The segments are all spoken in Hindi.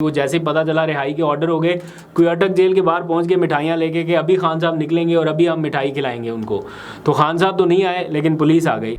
वो जैसे ही पता चला रिहाई के ऑर्डर हो गए, कोई अटक जेल के बाहर पहुंच के मिठाइयाँ लेके कि अभी खान साहब निकलेंगे और अभी हम मिठाई खिलाएंगे उनको। तो खान साहब तो नहीं आए लेकिन पुलिस आ गई।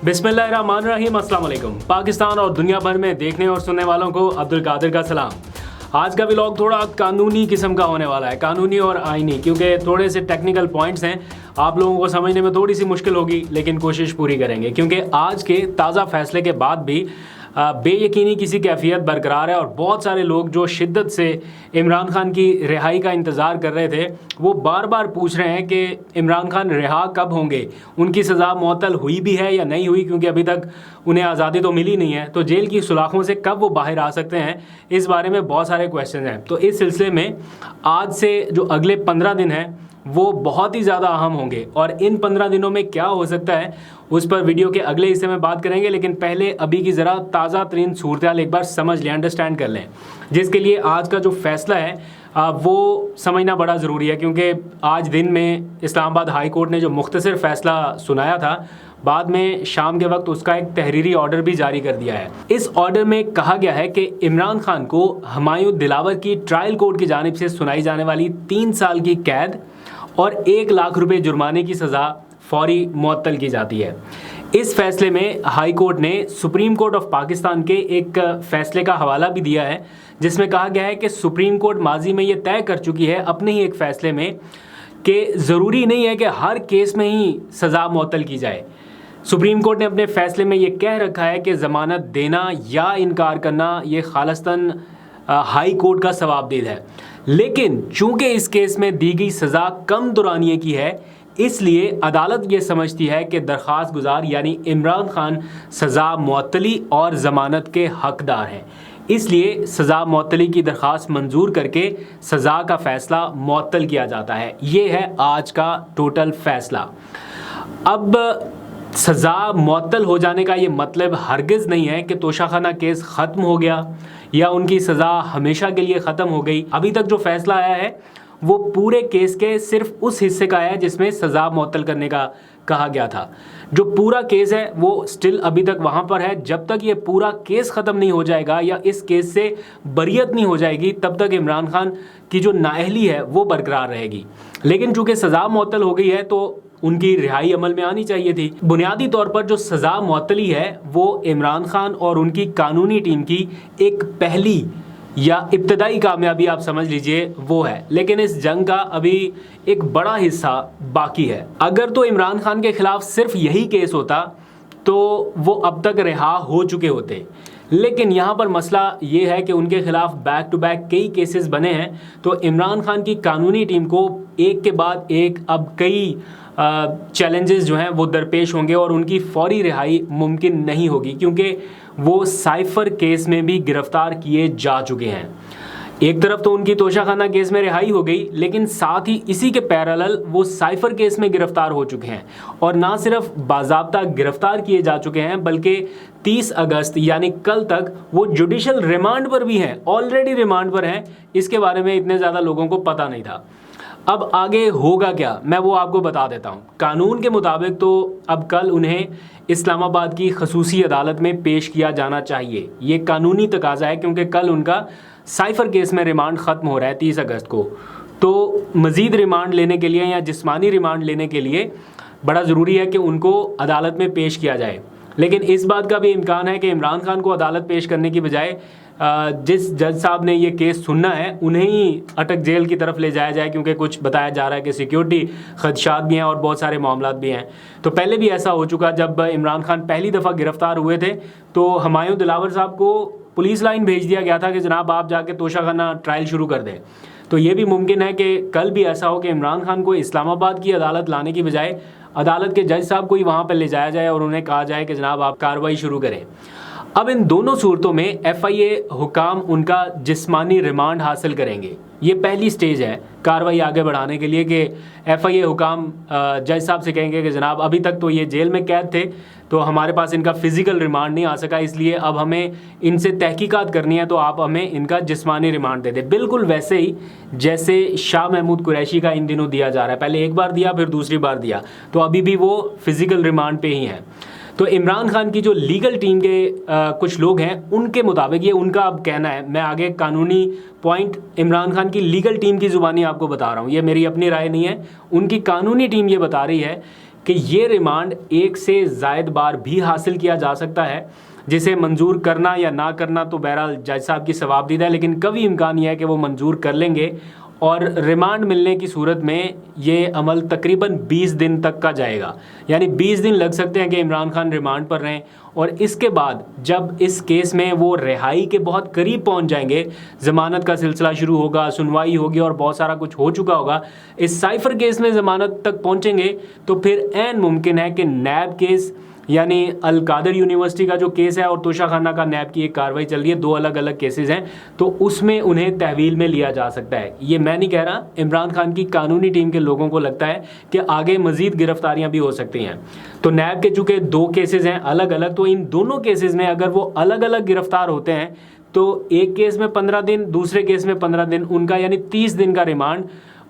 बिस्मिल्लाहिर्रहमानिर्रहीम, अस्सलाम वालेकुम। पाकिस्तान और दुनिया भर में देखने और सुनने वालों को अब्दुल कादिर का सलाम। आज का व्लॉग थोड़ा कानूनी किस्म का होने वाला है, कानूनी और आईनी, क्योंकि थोड़े से टेक्निकल पॉइंट्स हैं, आप लोगों को समझने में थोड़ी सी मुश्किल होगी, लेकिन कोशिश पूरी करेंगे क्योंकि आज के ताज़ा फैसले के बाद भी बेयकीनी किसी कैफियत बरकरार है और बहुत सारे लोग जो शिद्दत से इमरान खान की रिहाई का इंतज़ार कर रहे थे वो बार बार पूछ रहे हैं कि इमरान खान रिहा कब होंगे, उनकी सज़ा मुअत्तल हुई भी है या नहीं हुई, क्योंकि अभी तक उन्हें आज़ादी तो मिली नहीं है। तो जेल की सुलाखों से कब वो बाहर आ सकते हैं, इस बारे में बहुत सारे क्वेश्चन हैं। तो इस सिलसिले में आज से जो अगले 15 दिन हैं वो बहुत ही ज़्यादा अहम होंगे और इन 15 दिनों में क्या हो सकता है उस पर वीडियो के अगले हिस्से में बात करेंगे। लेकिन पहले अभी की ज़रा ताज़ा तरीन सूरत हाल एक बार समझ लें, अंडरस्टैंड कर लें, जिसके लिए आज का जो फैसला है वो समझना बड़ा ज़रूरी है। क्योंकि आज दिन में इस्लामाबाद हाई कोर्ट ने जो मुख्तसर फ़ैसला सुनाया था, बाद में शाम के वक्त उसका एक तहरीरी ऑर्डर भी जारी कर दिया है। इस ऑर्डर में कहा गया है कि इमरान खान को हुमायूं दिलावर की ट्रायल कोर्ट की जानिब से सुनाई जाने वाली 3 साल की कैद और 1 लाख रुपए जुर्माने की सज़ा फौरी मुअत्तल की जाती है। इस फैसले में हाई कोर्ट ने सुप्रीम कोर्ट ऑफ पाकिस्तान के एक फैसले का हवाला भी दिया है, जिसमें कहा गया है कि सुप्रीम कोर्ट माजी में ये तय कर चुकी है अपने ही एक फ़ैसले में कि ज़रूरी नहीं है कि हर केस में ही सज़ा मुअत्तल की जाए। सुप्रीम कोर्ट ने अपने फ़ैसले में ये कह रखा है कि ज़मानत देना या इनकार करना ये खालिस्तन हाई कोर्ट का सवाबदीद है, लेकिन चूंकि इस केस में दी गई सज़ा कम दुरानिये की है, इसलिए अदालत ये समझती है कि दरख्वास्त गुजार यानी इमरान खान सज़ा मुअत्तली और ज़मानत के हकदार हैं। इसलिए सज़ा मुअत्तली की दरख्वास्त मंजूर करके सज़ा का फ़ैसला मुअत्तल किया जाता है। ये है आज का टोटल फ़ैसला। अब सज़ा मुअत्तल हो जाने का ये मतलब हरगिज़ नहीं है कि तोशाखाना केस ख़त्म हो गया या उनकी सज़ा हमेशा के लिए ख़त्म हो गई। अभी तक जो फ़ैसला आया है वो पूरे केस के सिर्फ उस हिस्से का है जिसमें सज़ा मुअत्तल करने का कहा गया था। जो पूरा केस है वो स्टिल अभी तक वहाँ पर है। जब तक ये पूरा केस ख़त्म नहीं हो जाएगा या इस केस से बरियत नहीं हो जाएगी, तब तक इमरान खान की जो नाअहली है वो बरकरार रहेगी। लेकिन चूँकि सज़ा मुअत्तल हो गई है तो उनकी रिहाई अमल में आनी चाहिए थी। बुनियादी तौर पर जो सज़ा मुअत्तली है वो इमरान खान और उनकी कानूनी टीम की एक पहली या इब्तदाई कामयाबी आप समझ लीजिए वो है, लेकिन इस जंग का अभी एक बड़ा हिस्सा बाकी है। अगर तो इमरान खान के खिलाफ सिर्फ यही केस होता तो वो अब तक रिहा हो चुके होते, लेकिन यहाँ पर मसला ये है कि उनके खिलाफ बैक टू बैक कई केसेस बने हैं। तो इमरान खान की कानूनी टीम को एक के बाद एक अब कई चैलेंजेस जो हैं वो दरपेश होंगे और उनकी फौरी रिहाई मुमकिन नहीं होगी, क्योंकि वो साइफ़र केस में भी गिरफ़्तार किए जा चुके हैं। एक तरफ तो उनकी तोशाखाना केस में रिहाई हो गई, लेकिन साथ ही इसी के पैरेलल वो साइफ़र केस में गिरफ़्तार हो चुके हैं और ना सिर्फ बाज़ाब्ता गिरफ़्तार किए जा चुके हैं, बल्कि 30 अगस्त यानी कल तक वो जुडिशल रिमांड पर भी हैं, ऑलरेडी रिमांड पर हैं। इसके बारे में इतने ज़्यादा लोगों को पता नहीं था। अब आगे होगा क्या, मैं वो आपको बता देता हूँ। कानून के मुताबिक तो अब कल उन्हें इस्लामाबाद की खसूसी अदालत में पेश किया जाना चाहिए। ये कानूनी तकाज़ा है, क्योंकि कल उनका साइफ़र केस में रिमांड ख़त्म हो रहा है 30 अगस्त को। तो मज़ीद रिमांड लेने के लिए या जिस्मानी रिमांड लेने के लिए बड़ा ज़रूरी है कि उनको अदालत में पेश किया जाए। लेकिन इस बात का भी इम्कान है कि इमरान खान को अदालत पेश करने की बजाय जिस जज साहब ने ये केस सुनना है उन्हें ही अटक जेल की तरफ ले जाया जाए, क्योंकि कुछ बताया जा रहा है कि सिक्योरिटी खदशात भी हैं और बहुत सारे मामलात भी हैं। तो पहले भी ऐसा हो चुका, जब इमरान खान पहली दफ़ा गिरफ़्तार हुए थे तो हुमायूं दिलावर साहब को पुलिस लाइन भेज दिया गया था कि जनाब आप जाके तोशाखाना ट्रायल शुरू कर दें। तो ये भी मुमकिन है कि कल भी ऐसा हो कि इमरान खान को इस्लामाबाद की अदालत लाने की बजाय अदालत के जज साहब को ही वहाँ पर ले जाया जाए और उन्हें कहा जाए कि जनाब आप कार्रवाई शुरू करें। अब इन दोनों सूरतों में FIA हुकाम उनका जिस्मानी रिमांड हासिल करेंगे। ये पहली स्टेज है कार्रवाई आगे बढ़ाने के लिए कि FIA हुकाम जज साहब से कहेंगे कि जनाब अभी तक तो ये जेल में कैद थे, तो हमारे पास इनका फिजिकल रिमांड नहीं आ सका, इसलिए अब हमें इनसे तहकीकात करनी है, तो आप हमें इनका जिस्मानी रिमांड दे दें। बिल्कुल वैसे ही जैसे शाह महमूद कुरैशी का इन दिनों दिया जा रहा है, पहले एक बार दिया फिर दूसरी बार दिया, तो अभी भी वो फिजिकल रिमांड पे ही हैं। तो इमरान खान की जो लीगल टीम के कुछ लोग हैं उनके मुताबिक, ये उनका अब कहना है, मैं आगे कानूनी पॉइंट इमरान खान की लीगल टीम की ज़ुबानी आपको बता रहा हूँ, ये मेरी अपनी राय नहीं है, उनकी कानूनी टीम ये बता रही है कि ये रिमांड एक से ज़ायद बार भी हासिल किया जा सकता है, जिसे मंजूर करना या ना करना तो बहरहाल जज साहब की सवाबदीदा है, लेकिन कभी इम्कान यह है कि वो मंजूर कर लेंगे और रिमांड मिलने की सूरत में ये अमल तकरीबन 20 दिन तक का जाएगा। यानी 20 दिन लग सकते हैं कि इमरान खान रिमांड पर रहें, और इसके बाद जब इस केस में वो रिहाई के बहुत करीब पहुंच जाएंगे, ज़मानत का सिलसिला शुरू होगा, सुनवाई होगी और बहुत सारा कुछ हो चुका होगा, इस साइफर केस में ज़मानत तक पहुंचेंगे, तो फिर ऐन मुमकिन है कि नैब केस यानी अल कादर यूनिवर्सिटी का जो केस है और तोशा खाना का नैब की एक कार्रवाई चल रही है, 2 अलग अलग केसेस हैं, तो उसमें उन्हें तहवील में लिया जा सकता है। ये मैं नहीं कह रहा, इमरान खान की कानूनी टीम के लोगों को लगता है कि आगे मजीद गिरफ्तारियां भी हो सकती हैं। तो नैब के चूँकि 2 केसेस हैं अलग अलग, तो इन दोनों केसेस में अगर वो अलग अलग गिरफ्तार होते हैं तो एक केस में 15 दिन, दूसरे केस में 15 दिन, उनका यानी 30 दिन का रिमांड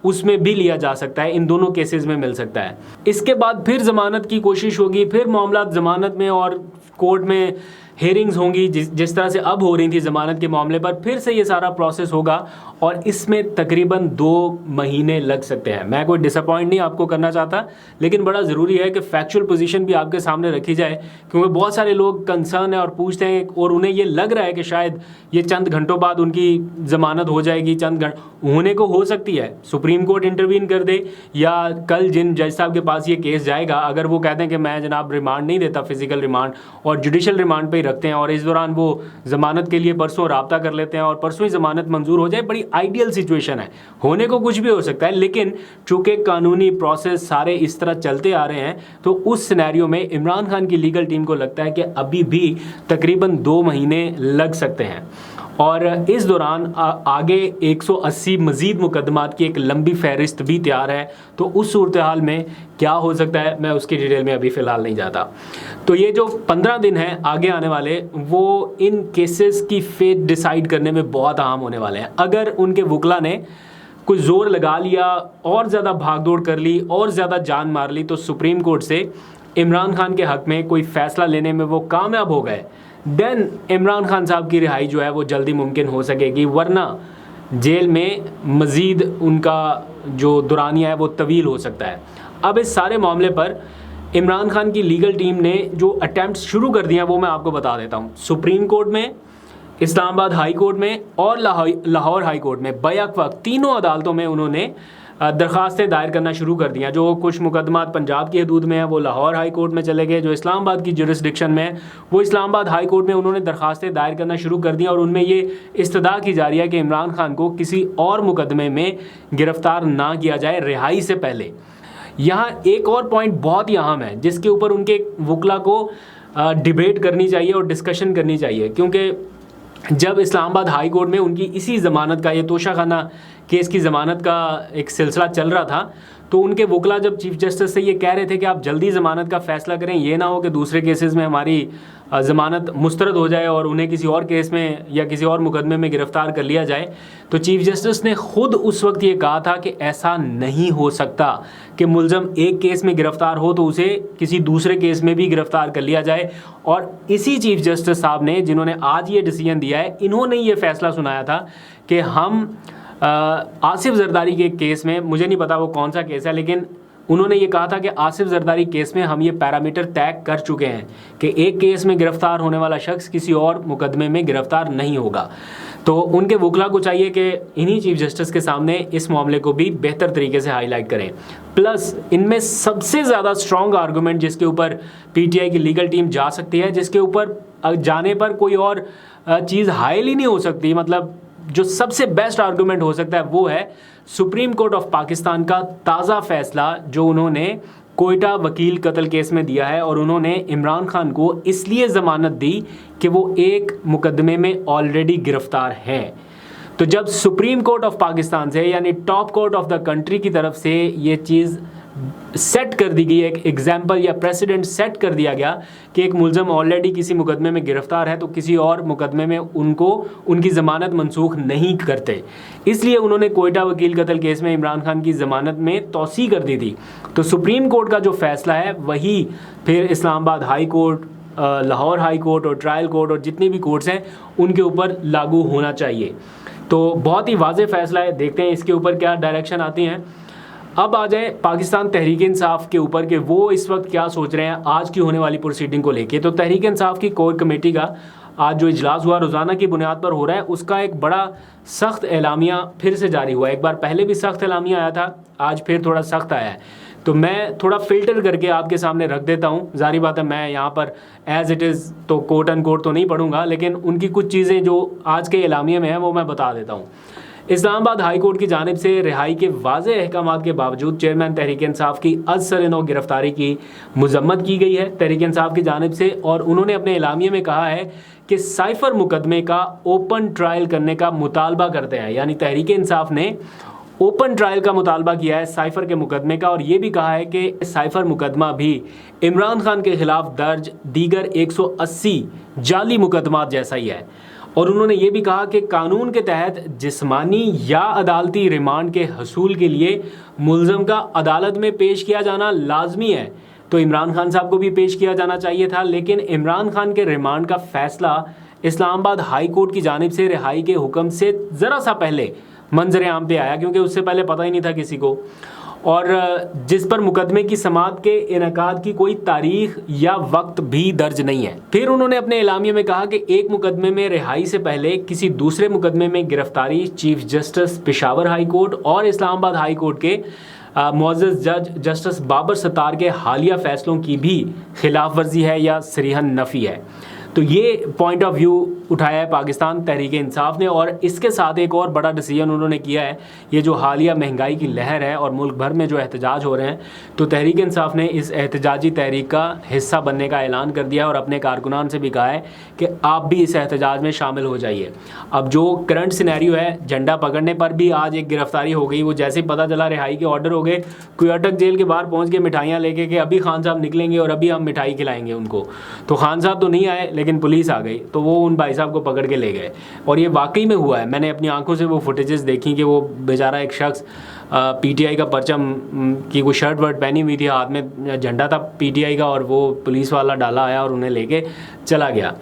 उसमें भी लिया जा सकता है, इन दोनों केसेस में मिल सकता है। इसके बाद फिर ज़मानत की कोशिश होगी, फिर मामला ज़मानत में और कोर्ट में हेयरिंग्स होंगी, जिस तरह से अब हो रही थी ज़मानत के मामले पर, फिर से ये सारा प्रोसेस होगा और इसमें तकरीबन 2 महीने लग सकते हैं। मैं कोई डिसअपॉइंट नहीं आपको करना चाहता, लेकिन बड़ा ज़रूरी है कि फैक्चुअल पोजीशन भी आपके सामने रखी जाए, क्योंकि बहुत सारे लोग कंसर्न है और पूछते हैं और उन्हें ये लग रहा है कि शायद ये चंद घंटों बाद उनकी ज़मानत हो जाएगी, चंद होने को हो सकती है, सुप्रीम कोर्ट इंटरवीन कर दे, या कल जिन जज साहब के पास ये केस जाएगा अगर वो कहते हैं कि मैं जनाब रिमांड नहीं देता, फिजिकल रिमांड और जुडिशल रिमांड पे रखते हैं, और इस दौरान वो ज़मानत के लिए परसों राब्ता कर लेते हैं और परसों ही ज़मानत मंजूर हो जाए, बड़ी आइडियल सिचुएशन है, होने को कुछ भी हो सकता है, लेकिन चूंकि कानूनी प्रोसेस सारे इस तरह चलते आ रहे हैं, तो उस सिनेरियो में इमरान खान की लीगल टीम को लगता है कि अभी भी तकरीबन 2 महीने लग सकते हैं, और इस दौरान आगे 180 मज़ीद मुकदमात की एक लंबी फहरिस्त भी तैयार है। तो उस सूरत हाल में क्या हो सकता है, मैं उसकी डिटेल में अभी फ़िलहाल नहीं जाता। तो ये जो 15 दिन हैं आगे आने वाले, वो इन केसेस की फेट डिसाइड करने में बहुत अहम होने वाले हैं। अगर उनके वकला ने कुछ ज़ोर लगा लिया और ज़्यादा भागदौड़ कर ली और ज़्यादा जान मार ली, तो सुप्रीम कोर्ट से इमरान खान के हक़ में कोई फ़ैसला लेने में वो कामयाब हो गए, देन इमरान खान साहब की रिहाई जो है वो जल्दी मुमकिन हो सकेगी, वरना जेल में मज़ीद उनका जो दौरानिया है वो तवील हो सकता है। अब इस सारे मामले पर इमरान खान की लीगल टीम ने जो अटैम्प्ट्स शुरू कर दिए हैं वो मैं आपको बता देता हूँ। सुप्रीम कोर्ट में, इस्लामाबाद हाई कोर्ट में और लाहौर हाई कोर्ट में बैक वक्त तीनों अदालतों में उन्होंने दरख्वास्तें दायर करना शुरू कर दिया। जो कुछ मुकदमात पंजाब की हदूद में है वो लाहौर हाई कोर्ट में चले गए, जो इस्लामाबाद की जुरिस्डिक्शन में है वो इस्लामाबाद हाई कोर्ट में उन्होंने दरख्वास्तें दायर करना शुरू कर दिया, और उनमें ये इस्तदा की जा रही है कि इमरान खान को किसी और मुकदमे में गिरफ़्तार ना किया जाए रिहाई से पहले। यहाँ एक और पॉइंट बहुत ही अहम है जिसके ऊपर उनके वकला को डिबेट करनी चाहिए और डिस्कशन करनी चाहिए, क्योंकि जब इस्लामाबाद हाई कोर्ट में उनकी इसी ज़मानत का, ये तोशा खाना केस की ज़मानत का एक सिलसिला चल रहा था, तो उनके वकला जब चीफ जस्टिस से ये कह रहे थे कि आप जल्दी ज़मानत का फ़ैसला करें, ये ना हो कि दूसरे केसेस में हमारी ज़मानत मुस्तरद हो जाए और उन्हें किसी और केस में या किसी और मुकदमे में गिरफ़्तार कर लिया जाए, तो चीफ जस्टिस ने ख़ुद उस वक्त ये कहा था कि ऐसा नहीं हो सकता कि मुलज़म एक केस में गिरफ़्तार हो तो उसे किसी दूसरे केस में भी गिरफ़्तार कर लिया जाए। और इसी चीफ जस्टिस साहब ने, जिन्होंने आज ये डिसीजन दिया है, इन्होंने ये फ़ैसला सुनाया था कि हम आसिफ जरदारी के केस में, मुझे नहीं पता वो कौन सा केस है, लेकिन उन्होंने ये कहा था कि आसिफ जरदारी केस में हम ये पैरामीटर तय कर चुके हैं कि एक केस में गिरफ़्तार होने वाला शख्स किसी और मुकदमे में गिरफ़्तार नहीं होगा। तो उनके वकला को चाहिए कि इन्हीं चीफ जस्टिस के सामने इस मामले को भी बेहतर तरीके से हाईलाइट करें। प्लस इनमें सबसे ज़्यादा स्ट्रॉन्ग आर्गूमेंट जिसके ऊपर पीटीआई की लीगल टीम जा सकती है, जिसके ऊपर जाने पर कोई और चीज़ हायल ही नहीं हो सकती, मतलब जो सबसे बेस्ट आर्गूमेंट हो सकता है वो है सुप्रीम कोर्ट ऑफ पाकिस्तान का ताज़ा फ़ैसला जो उन्होंने कोयटा वकील कत्ल केस में दिया है, और उन्होंने इमरान खान को इसलिए ज़मानत दी कि वो एक मुकदमे में ऑलरेडी गिरफ़्तार हैं। तो जब सुप्रीम कोर्ट ऑफ पाकिस्तान से यानी top court of the country की तरफ से ये चीज़ सेट कर दी गई, एक एग्जाम्पल या प्रेसिडेंट सेट कर दिया गया कि एक मुलजम ऑलरेडी किसी मुकदमे में गिरफ्तार है तो किसी और मुकदमे में उनको उनकी ज़मानत मनसूख नहीं करते, इसलिए उन्होंने कोयटा वकील कत्ल केस में इमरान खान की ज़मानत में तौसी कर दी थी। तो सुप्रीम कोर्ट का जो फैसला है वही फिर Islamabad high court, Lahore high court और ट्रायल कोर्ट और जितने भी कोर्ट्स हैं उनके ऊपर लागू होना चाहिए। तो बहुत ही वाज़ेह फैसला है, देखते हैं इसके ऊपर क्या डायरेक्शन आती हैं। अब आ जाए पाकिस्तान तहरीक इंसाफ के ऊपर कि वो इस वक्त क्या सोच रहे हैं आज की होने वाली प्रोसीडिंग को लेके। तो तहरीक इंसाफ की कोर कमेटी का आज जो इजलास हुआ रोज़ाना की बुनियाद पर हो रहा है, उसका एक बड़ा सख्त एलामिया फिर से जारी हुआ है। एक बार पहले भी सख्त एलामिया आया था, आज फिर थोड़ा सख्त आया है। तो मैं थोड़ा फ़िल्टर करके आपके सामने रख देता हूँ। जारी बात है मैं यहाँ पर एज़ इट इज़ तो कोट एंड कोट तो नहीं पढ़ूँगा, लेकिन उनकी कुछ चीज़ें जो आज के एलामिया में है वो मैं बता देता हूँ। इस्लामाबाद हाई कोर्ट की जानिब से रिहाई के वाज़ेह अहकामात के बावजूद चेयरमैन तहरीक इंसाफ की अज़-सर-ए-नौ गिरफ्तारी की मज़म्मत की गई है तहरीक इंसाफ की जानिब से, और उन्होंने अपने एलामिया में कहा है कि साइफ़र मुकदमे का ओपन ट्रायल करने का मुतालबा करते हैं। यानी तहरीक इंसाफ ने ओपन ट्रायल का मुतालबा किया है साइफ़र के मुकदमे का, और ये भी कहा है कि साइफ़र मुकदमा भी इमरान खान के ख़िलाफ़ दर्ज दीगर 180 जाली मुकदमात जैसा ही है। और उन्होंने ये भी कहा कि कानून के तहत जिस्मानी या अदालती रिमांड के हसूल के लिए मुल्ज़म का अदालत में पेश किया जाना लाजमी है। तो इमरान खान साहब को भी पेश किया जाना चाहिए था, लेकिन इमरान खान के रिमांड का फ़ैसला इस्लामाबाद हाई कोर्ट की जानिब से रिहाई के हुक्म से ज़रा सा पहले मंजर आम पे आया, क्योंकि उससे पहले पता ही नहीं था किसी को, और जिस पर मुकदमे की समाअत के इनकाद की कोई तारीख या वक्त भी दर्ज नहीं है। फिर उन्होंने अपने एलामिया में कहा कि एक मुकदमे में रिहाई से पहले किसी दूसरे मुकदमे में गिरफ्तारी chief justice Peshawar high court और इस्लामाबाद हाई कोर्ट के मुअज़्ज़ज़ जज जस्टिस बाबर सत्तार के हालिया फ़ैसलों की भी खिलाफ वर्जी है या सरीहन नफ़ी है। तो ये पॉइंट ऑफ व्यू उठाया है पाकिस्तान तहरीक इंसाफ ने, और इसके साथ एक और बड़ा डिसीजन उन्होंने किया है। ये जो हालिया महंगाई की लहर है और मुल्क भर में जो एहतजाज हो रहे हैं, तो तहरीक इंसाफ ने इस एहतजाजी तहरीक का हिस्सा बनने का ऐलान कर दिया और अपने कारकुनान से भी कहा है कि आप भी इस एहतजाज में शामिल हो जाइए। अब जो करंट सिनेरियो है, झंडा पकड़ने पर भी आज एक गिरफ्तारी हो गई, वो जैसे ही पता चला रिहाई के ऑर्डर हो गए, क्वेटा जेल के बाहर पहुँच के मिठाइयाँ लेके कि अभी खान साहब निकलेंगे और अभी हम मिठाई खिलाएंगे उनको। तो खान साहब तो नहीं आए, लेकिन पुलिस आ गई, तो वो उन भाई साहब को पकड़ के ले गए। और ये वाकई में हुआ है, मैंने अपनी आंखों से वो फुटेजेस देखी कि वो बेचारा एक शख्स पीटीआई का परचम की कोई शर्ट वर्ट पहनी हुई थी, हाथ में झंडा था पीटीआई का, और वो पुलिस वाला डाला आया और उन्हें लेके चला गया।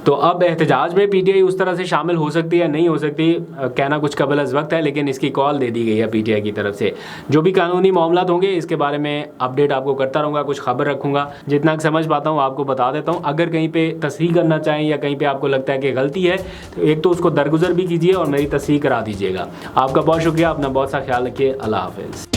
तो अब एहतजाज में पीटीआई उस तरह से शामिल हो सकती है नहीं हो सकती, कहना कुछ कबल अज़ वक्त है, लेकिन इसकी कॉल दे दी गई है पीटीआई की तरफ से। जो भी कानूनी मामलात होंगे इसके बारे में अपडेट आपको करता रहूँगा, कुछ खबर रखूँगा, जितना समझ पाता हूँ आपको बता देता हूँ। अगर कहीं पे तस्हीह करना चाहें या कहीं पे आपको लगता है कि गलती है, तो एक तो उसको दरगुजर भी कीजिए और मेरी तस्हीह करा दीजिएगा। आपका बहुत शुक्रिया, अपना बहुत सा ख्याल रखिए। अल्लाह हाफ़िज़।